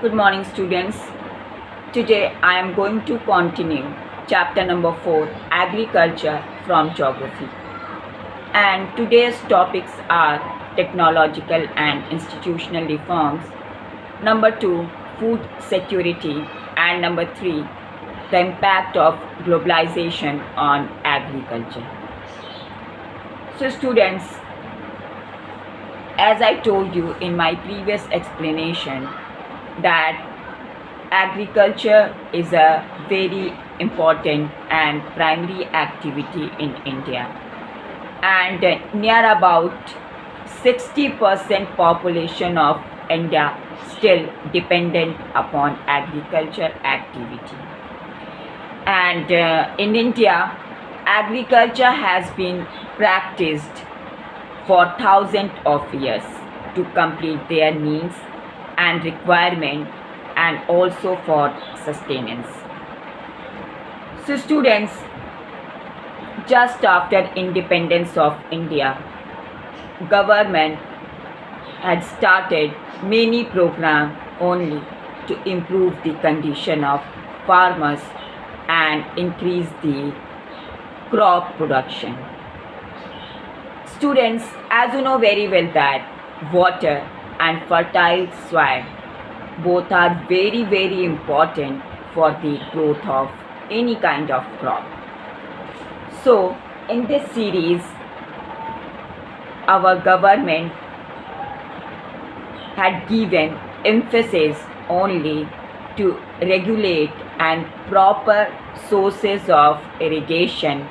Good morning, students. Today I am going to continue chapter number 4, Agriculture from Geography. And today's topics are technological and institutional reforms. Number 2, food security. And number 3, the impact of globalization on agriculture. So, students, as I told you in my previous explanation, that agriculture is a very important and primary activity in India, and near about 60% population of India still dependent upon agriculture activity. And in India, agriculture has been practiced for thousands of years to complete their needs and requirement, and also for sustenance. So students, just after independence of India, government had started many programs only to improve the condition of farmers and increase the crop production. Students, as you know very well that water and fertile soil both are very important for the growth of any kind of crop. So in this series, our government had given emphasis only to regulate and proper sources of irrigation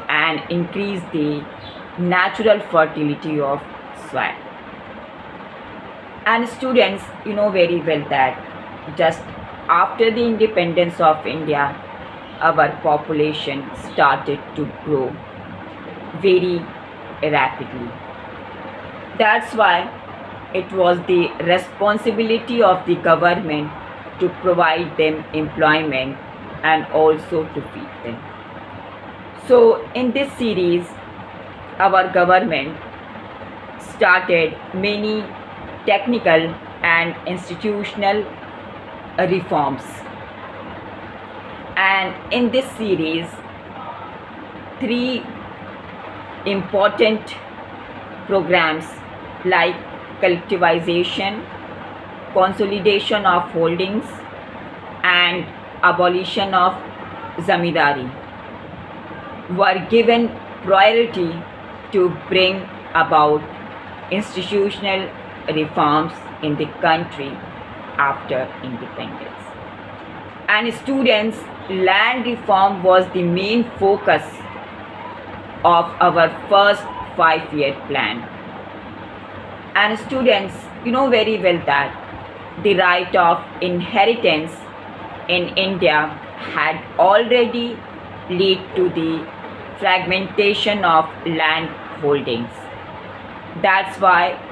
and increase the natural fertility of soil. And students, you know very well that just after the independence of India, our population started to grow very rapidly. That's why it was the responsibility of the government to provide them employment and also to feed them. So in this series, our government started many technical and institutional reforms. And in this series, 3 important programs like collectivization, consolidation of holdings, and abolition of zamindari were given priority to bring about institutional reforms in the country after independence. And students, land reform was the main focus of our first 5-year plan. And students, you know very well that the right of inheritance in India had already led to the fragmentation of land holdings. That's why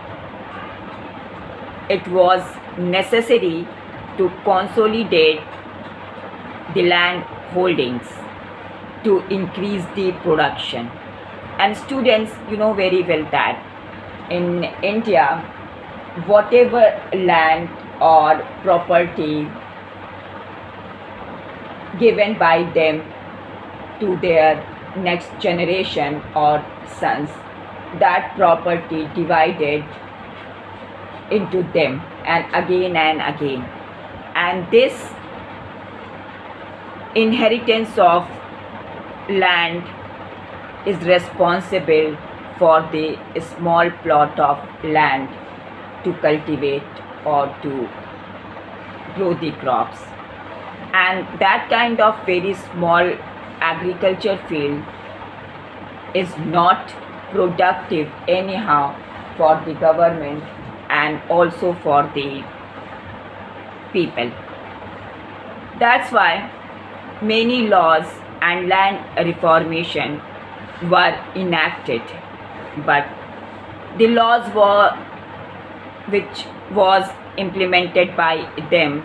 it was necessary to consolidate the land holdings to increase the production. And students, you know very well that in India, whatever land or property given by them to their next generation or sons, that property divided into them and again, and this inheritance of land is responsible for the small plot of land to cultivate or to grow the crops. And that kind of very small agriculture field is not productive anyhow for the government and also for the people. That's why many laws and land reformation were enacted, but the laws which was implemented by them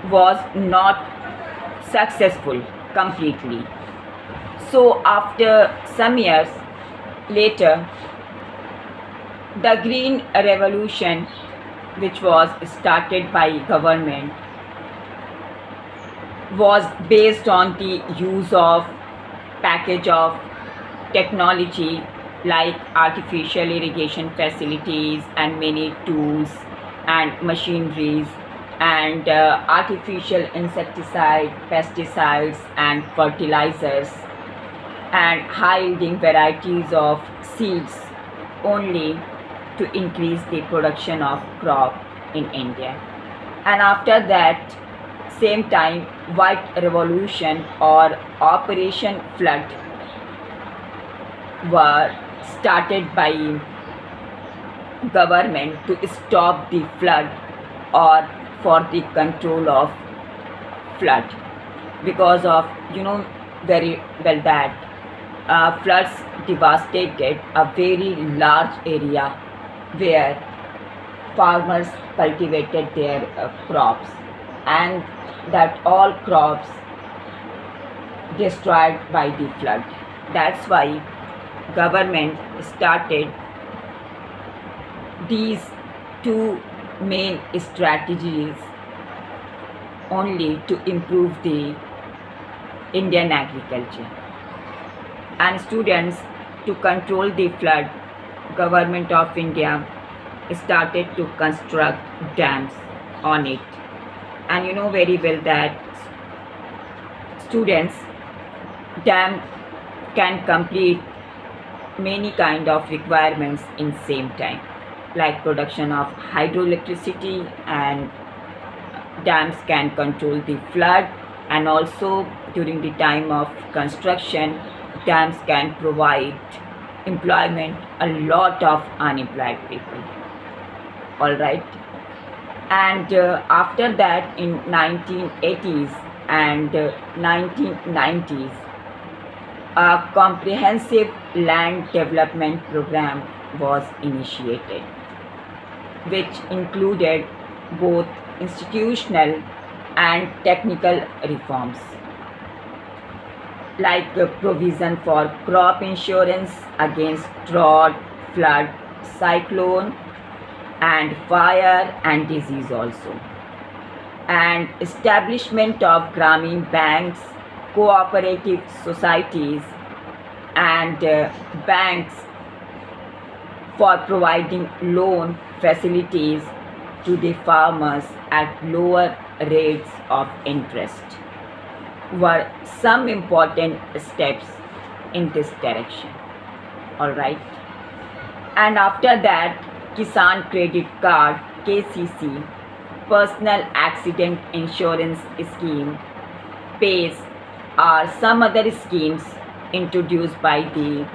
was not successful completely. So after some years later, the Green Revolution which was started by government, was based on the use of package of technology like artificial irrigation facilities and many tools and machineries and artificial insecticide, pesticides and fertilizers and high yielding varieties of seeds only to increase the production of crop in India. And after that, same time, White Revolution or Operation Flood were started by government to stop the flood or for the control of flood, because of very well that floods devastated a very large area where farmers cultivated their crops, and that all crops destroyed by the flood. That's why government started these two main strategies only to improve the Indian agriculture. And students, to control the flood, government of India started to construct dams on it. And you know very well that students, dam can complete many kind of requirements in same time, like production of hydroelectricity, and dams can control the flood, and also during the time of construction dams can provide employment a lot of unemployed people. All right. And after that, in 1980s and 1990s, a comprehensive land development program was initiated, which included both institutional and technical reforms, like provision for crop insurance against drought, flood, cyclone, and fire and disease also, and establishment of Grameen banks, cooperative societies, and banks for providing loan facilities to the farmers at lower rates of interest were some important steps in this direction. All right. And after that, Kisan Credit Card (KCC), Personal Accident Insurance Scheme, PACE, are some other schemes introduced by the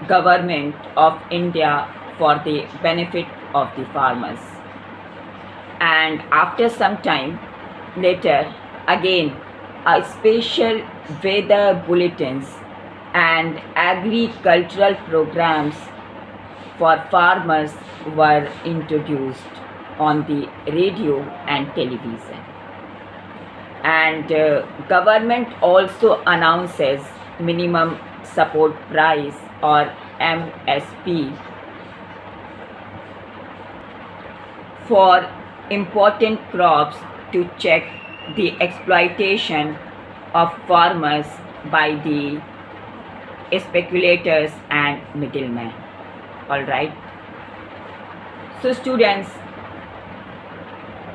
government of India for the benefit of the farmers. And after some time later, again, a special weather bulletins and agricultural programs for farmers were introduced on the radio and television. And government also announces minimum support price or MSP for important crops to check the exploitation of farmers by the speculators and middlemen. All right. So students,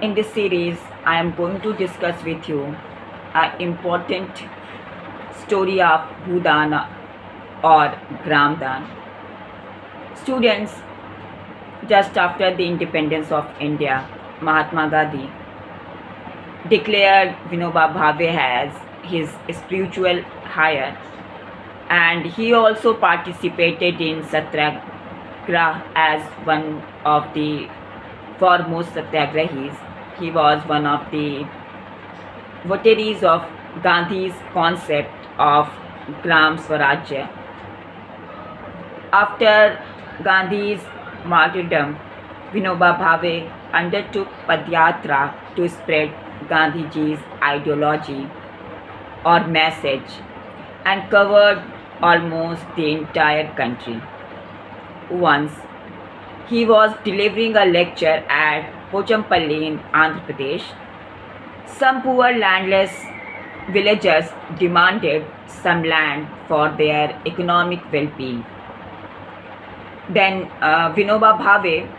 in this series I am going to discuss with you an important story of Bhudana or Gramdan. Students, just after the independence of India, Mahatma Gandhi declared Vinoba Bhave as his spiritual hire, and he also participated in Satyagraha as one of the foremost Satyagrahis. He was one of the votaries of Gandhi's concept of Gram Swarajya. After Gandhi's martyrdom, Vinoba Bhave undertook Padyatra to spread Gandhiji's ideology or message and covered almost the entire country. Once he was delivering a lecture at Pochampalli in Andhra Pradesh, some poor landless villagers demanded some land for their economic well-being. Then Vinoba Bhave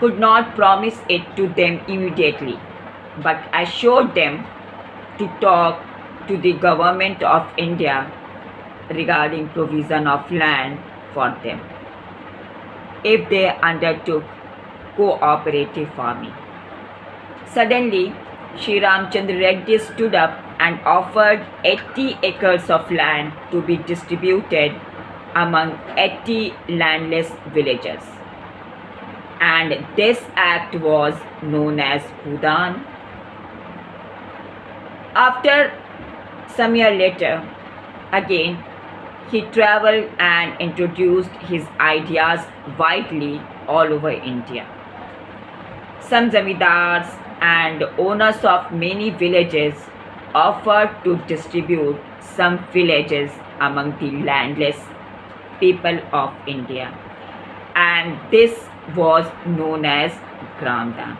could not promise it to them immediately, but assured them to talk to the government of India regarding provision of land for them if they undertook cooperative farming. Suddenly, Sri Ramchandra Reddy stood up and offered 80 acres of land to be distributed among 80 landless villagers. And this act was known as Bhudan. After some year later, again, he traveled and introduced his ideas widely all over India. Some zamindars and owners of many villages offered to distribute some villages among the landless people of India, and this was known as Gramdan.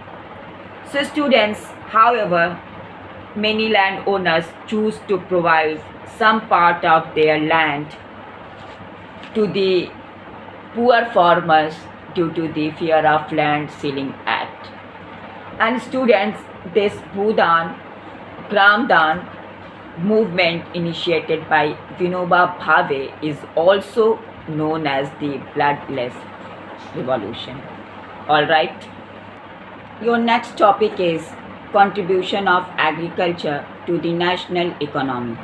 So students, however, many landowners choose to provide some part of their land to the poor farmers due to the Fear of Land Ceiling Act. And students, this Bhudan, Gramdan movement initiated by Vinoba Bhave is also known as the Bloodless Revolution. Alright, your next topic is contribution of agriculture to the national economy,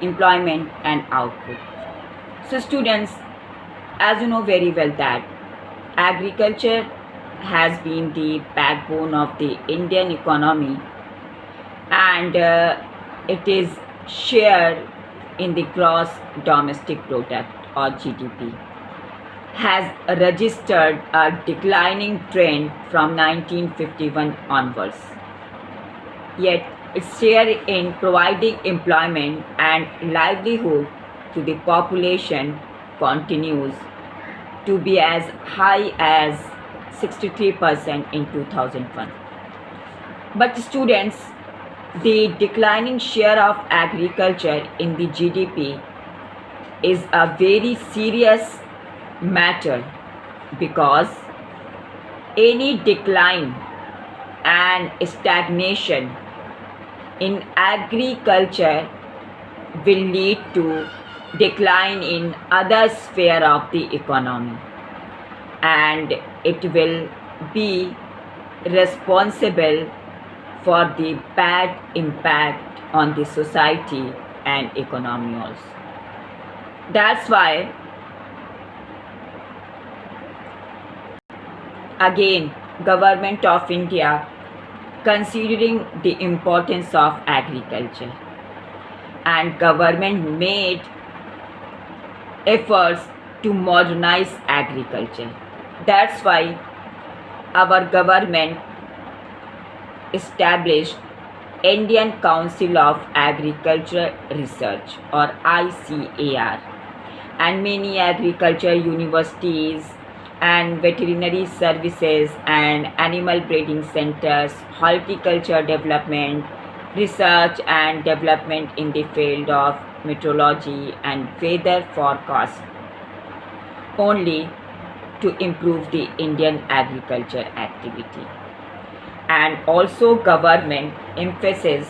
employment and output. So students, as you know very well that agriculture has been the backbone of the Indian economy, and it is shared in the gross domestic product or GDP, has registered a declining trend from 1951 onwards. Yet its share in providing employment and livelihood to the population continues to be as high as 63% in 2001. But students, the declining share of agriculture in the GDP is a very serious matter, because any decline and stagnation in agriculture will lead to decline in other sphere of the economy, and it will be responsible for the bad impact on the society and economy also. That's why again Government of India, considering the importance of agriculture, and government made efforts to modernize agriculture. That's why our government established Indian Council of Agricultural Research or ICAR, and many agriculture universities and veterinary services and animal breeding centers, horticulture development, research and development in the field of meteorology and weather forecast, only to improve the Indian agriculture activity. And also government emphasis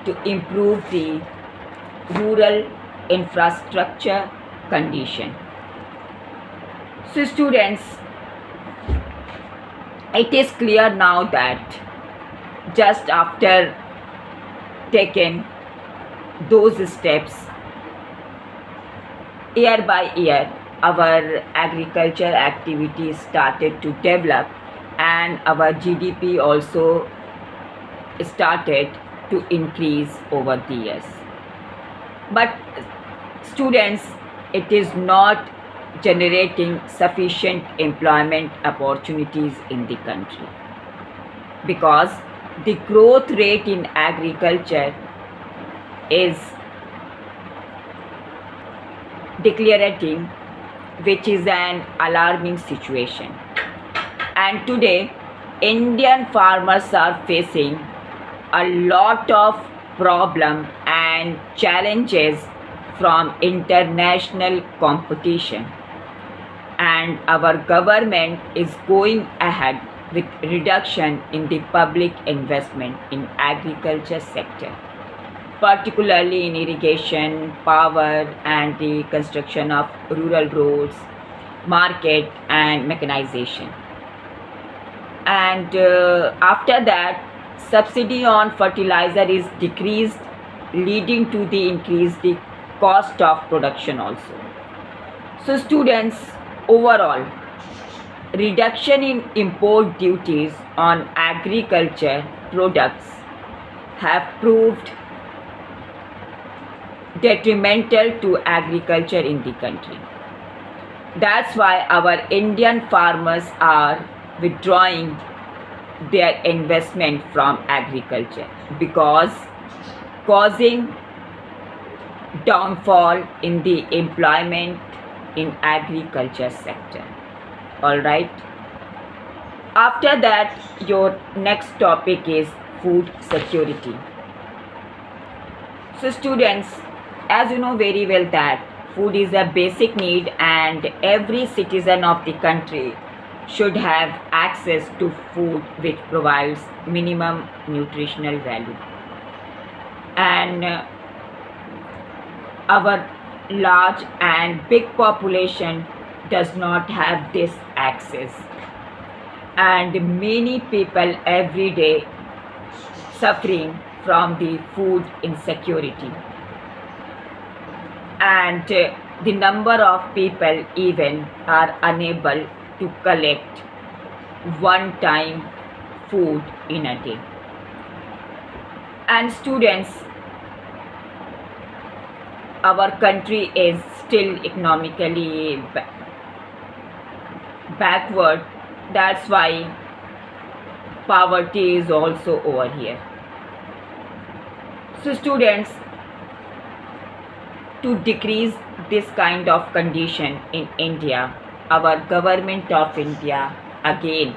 to improve the rural infrastructure condition. So students, it is clear now that just after taking those steps, year by year our agriculture activities started to develop, and our GDP also started to increase over the years. But students, it is not generating sufficient employment opportunities in the country, because the growth rate in agriculture is decelerating, which is an alarming situation. And today Indian farmers are facing a lot of problem and challenges from international competition, and our government is going ahead with reduction in the public investment in agriculture sector, particularly in irrigation, power, and the construction of rural roads, market, and mechanization. And after that, subsidy on fertilizer is decreased, leading to the increased the cost of production also. So students, overall, reduction in import duties on agriculture products have proved detrimental to agriculture in the country. That's why our Indian farmers are withdrawing their investment from agriculture, because causing downfall in the employment in agriculture sector. All right. After that, your next topic is food security. So students, as you know very well that food is a basic need and every citizen of the country should have access to food which provides minimum nutritional value. And our large and big population does not have this access, and many people every day suffering from the food insecurity, and the number of people even are unable to collect one time food in a day. And students, our country is still economically backward. That's why poverty is also over here. So students, to decrease this kind of condition in India, our government of India again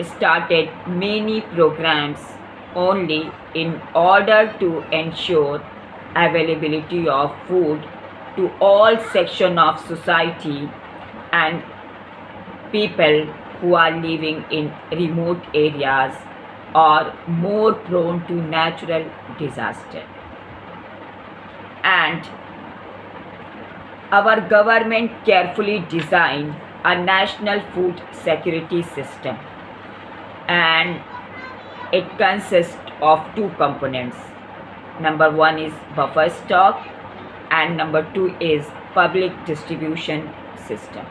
started many programs only in order to ensure availability of food to all sections of society and people who are living in remote areas or more prone to natural disaster. And our government carefully designed a national food security system, and it consists of two components. Number one is buffer stock, and number two is public distribution system.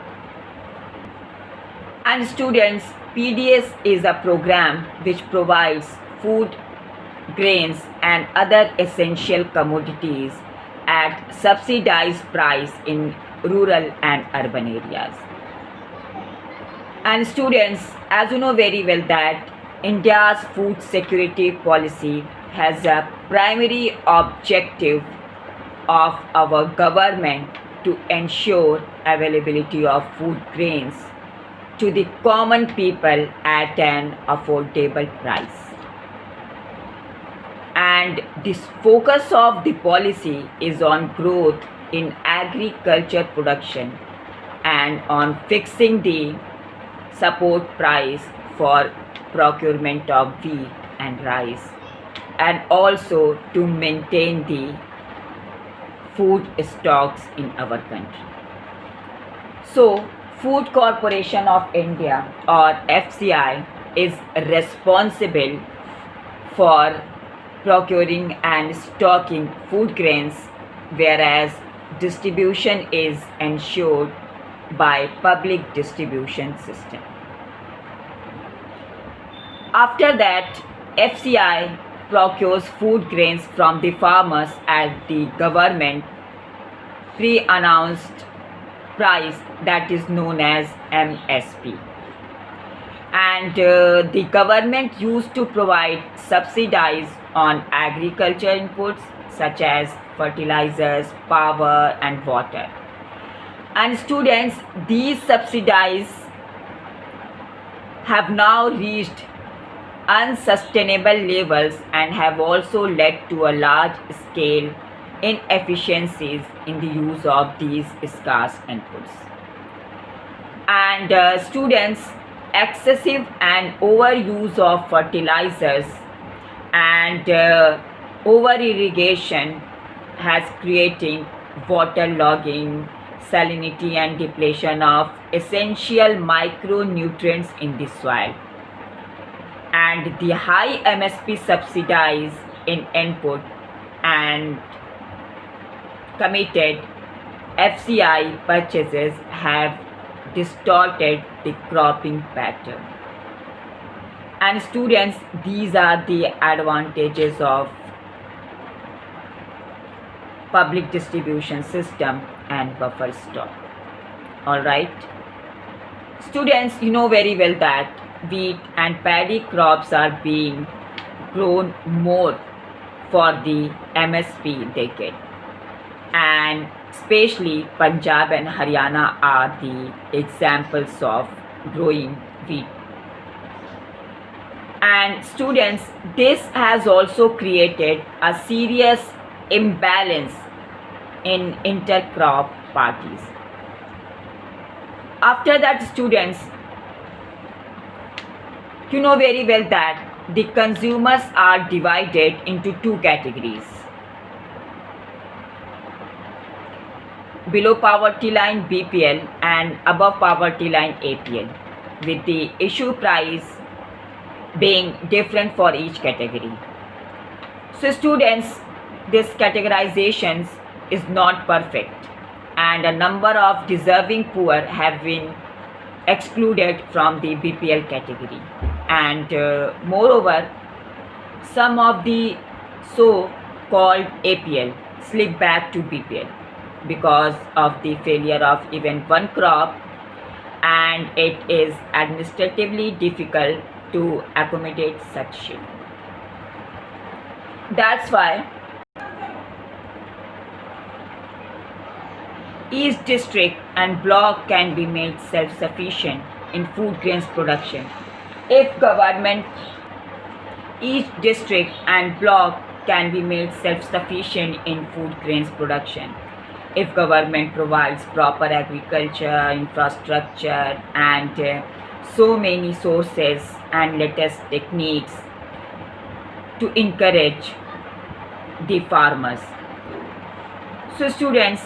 And students, PDS is a program which provides food, grains, and other essential commodities at subsidized price in rural and urban areas. And students, as you know very well that India's food security policy has a primary objective of our government to ensure availability of food grains to the common people at an affordable price. And this focus of the policy is on growth in agriculture production and on fixing the support price for procurement of wheat and rice, and also to maintain the food stocks in our country. So, Food Corporation of India, or FCI, is responsible for procuring and stocking food grains, whereas distribution is ensured by public distribution system. After that, FCI procures food grains from the farmers at the government pre-announced price, that is known as MSP. And the government used to provide subsidies on agriculture inputs such as fertilizers, power, and water. And students, these subsidies have now reached unsustainable levels and have also led to a large scale inefficiencies in the use of these scarce inputs. And students, excessive and overuse of fertilizers and over irrigation has creating waterlogging, salinity and depletion of essential micronutrients in the soil. And the high MSP subsidies in input and committed FCI purchases have distorted the cropping pattern. And students, these are the advantages of public distribution system and buffer stock. All right. Students, you know very well that wheat and paddy crops are being grown more for the MSP decade. And especially Punjab and Haryana are the examples of growing wheat. And students, this has also created a serious imbalance in intercrop parties. After that, students, you know very well that the consumers are divided into two categories: below poverty line BPL and above poverty line APL, with the issue price being different for each category. So students, this categorizations is not perfect and a number of deserving poor have been excluded from the BPL category. And moreover, some of the so-called APL slip back to BPL because of the failure of even one crop, and it is administratively difficult to accommodate such shift. That's why each district and block can be made self-sufficient in food grains production if government, each district and block can be made self-sufficient in food grains production if government provides proper agriculture infrastructure and so many sources and latest techniques to encourage the farmers. So students,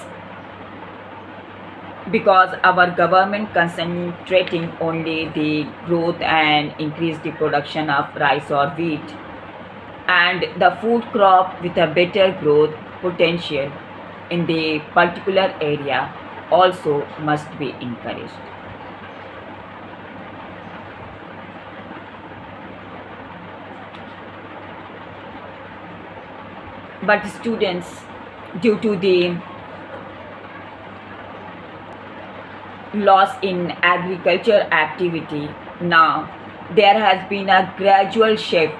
because our government concentrating only the growth and increase the production of rice or wheat, and the food crop with a better growth potential in the particular area also must be encouraged. But students, due to the loss in agriculture activity, now there has been a gradual shift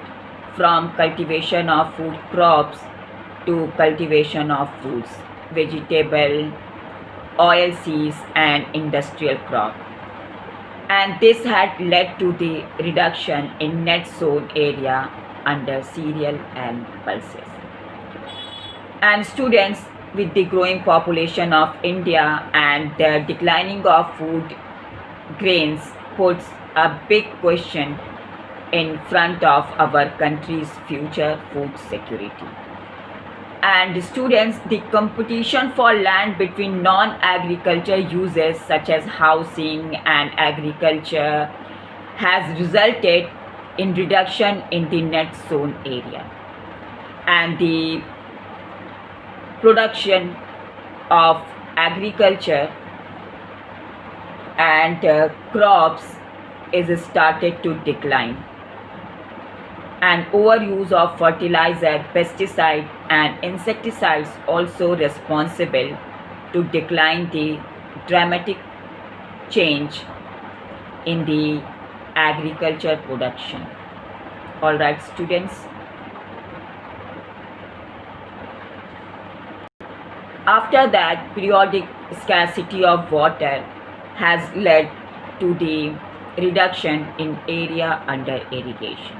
from cultivation of food crops to cultivation of fruits, vegetable, oilseeds and industrial crop. And this had led to the reduction in net sown area under cereal and pulses. And students, with the growing population of India and the declining of food grains puts a big question in front of our country's future food security. And students, the competition for land between non-agriculture uses such as housing and agriculture has resulted in reduction in the net sown area, and the production of agriculture and crops is started to decline, and overuse of fertilizer, pesticide and insecticides also responsible to decline the dramatic change in the agriculture production. All right, students. After that, periodic scarcity of water has led to the reduction in area under irrigation.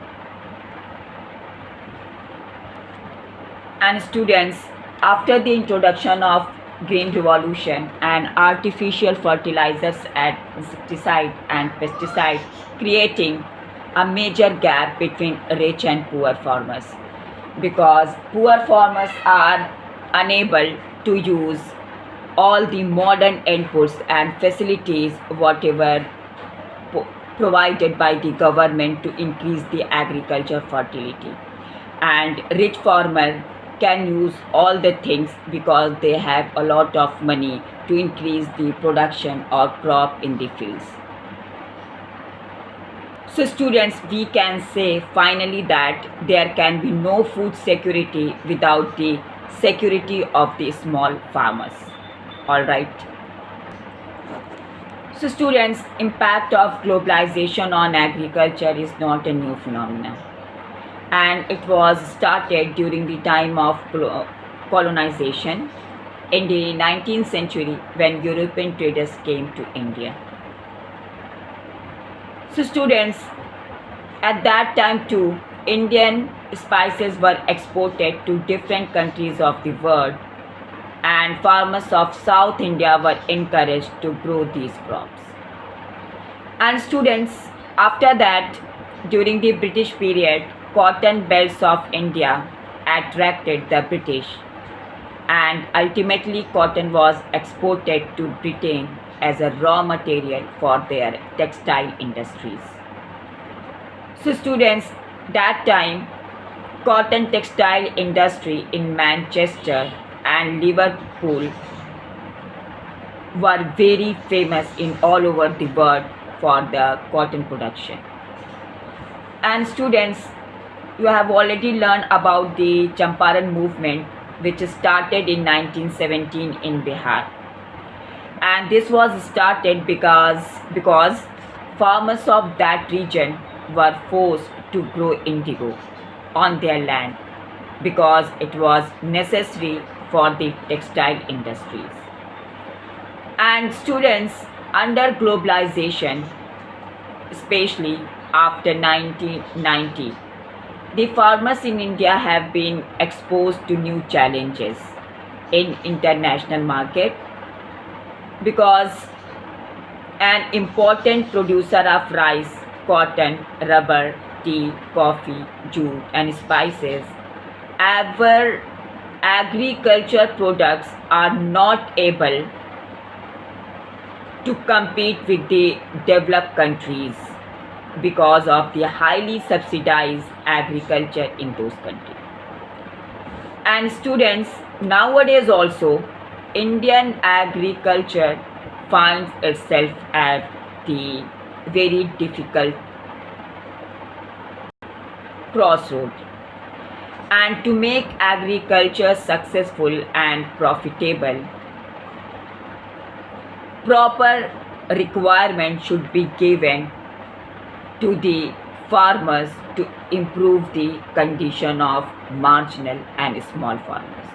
And students, after the introduction of green revolution and artificial fertilizers and insecticide and pesticide, creating a major gap between rich and poor farmers, because poor farmers are unable to use all the modern inputs and facilities whatever provided by the government to increase the agriculture fertility, and rich farmer can use all the things because they have a lot of money to increase the production or crop in the fields. So students, we can say finally that there can be no food security without the security of the small farmers. All right. So students, impact of globalization on agriculture is not a new phenomenon, and it was started during the time of colonization in the 19th century when European traders came to India. So students, at that time too, Indian spices were exported to different countries of the world, and farmers of South India were encouraged to grow these crops. And students, after that, during the British period, cotton belts of India attracted the British, and ultimately cotton was exported to Britain as a raw material for their textile industries. So students, that time cotton textile industry in Manchester and Liverpool were very famous in all over the world for the cotton production. And students, you have already learned about the Champaran movement, which started in 1917 in Bihar. And this was started because farmers of that region were forced to grow indigo on their land because it was necessary for the textile industries. And students, under globalization, especially after 1990, the farmers in India have been exposed to new challenges in international market because an important producer of rice, cotton, rubber, tea, coffee, jute and spices, our agriculture products are not able to compete with the developed countries because of the highly subsidized agriculture in those countries. And students, nowadays also Indian agriculture finds itself at the very difficult crossroad, and to make agriculture successful and profitable, proper requirement should be given to the farmers to improve the condition of marginal and small farmers.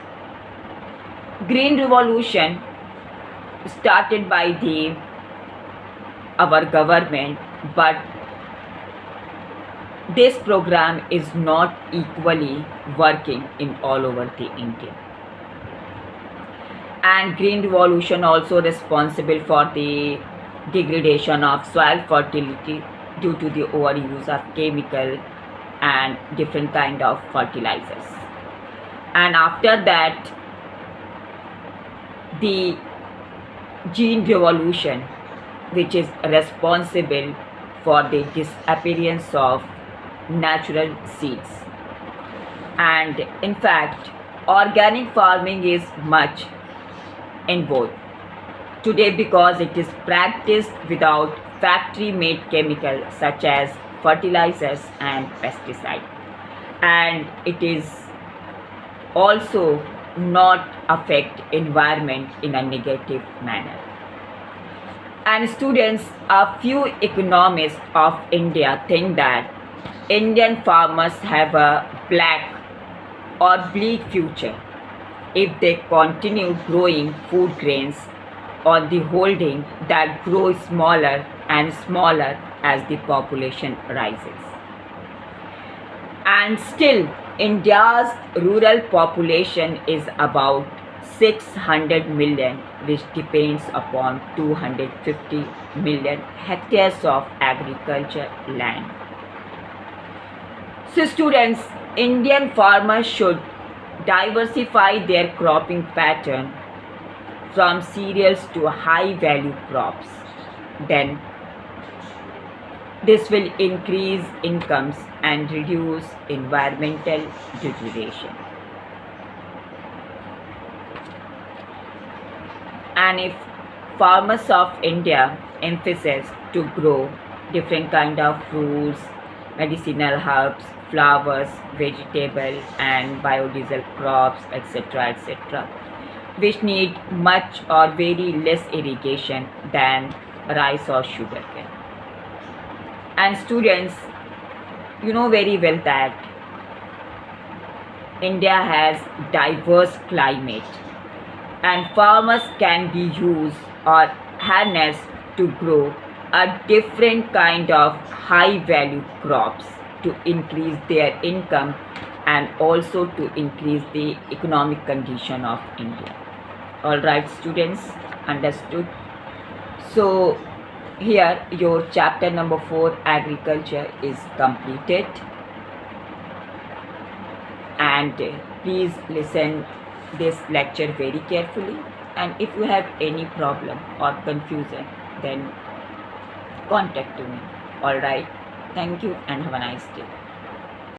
Green Revolution started by our government, but this program is not equally working in all over the India. And Green Revolution also responsible for the degradation of soil fertility due to the overuse of chemical and different kind of fertilizers. And after that, the Gene Revolution, which is responsible for the disappearance of natural seeds. And in fact, organic farming is much in vogue today because it is practiced without factory-made chemicals such as fertilizers and pesticides, and it is also not affect environment in a negative manner. And students, a few economists of India think that Indian farmers have a black or bleak future if they continue growing food grains on the holding that grow smaller and smaller as the population rises. And still, India's rural population is about 600 million, which depends upon 250 million hectares of agriculture land. So students, Indian farmers should diversify their cropping pattern from cereals to high value crops. Then this will increase incomes and reduce environmental degradation. And if farmers of India emphasize to grow different kind of fruits, medicinal herbs, flowers, vegetables and biodiesel crops, etc., etc., which need much or very less irrigation than rice or sugarcane. And students, you know very well that India has diverse climate and farmers can be used or harnessed to grow a different kind of high value crops to increase their income and also to increase the economic condition of India. Alright students, understood? So here your chapter number 4 agriculture is completed, and please listen this lecture very carefully, and if you have any problem or confusion then contact me. Alright, thank you and have a nice day.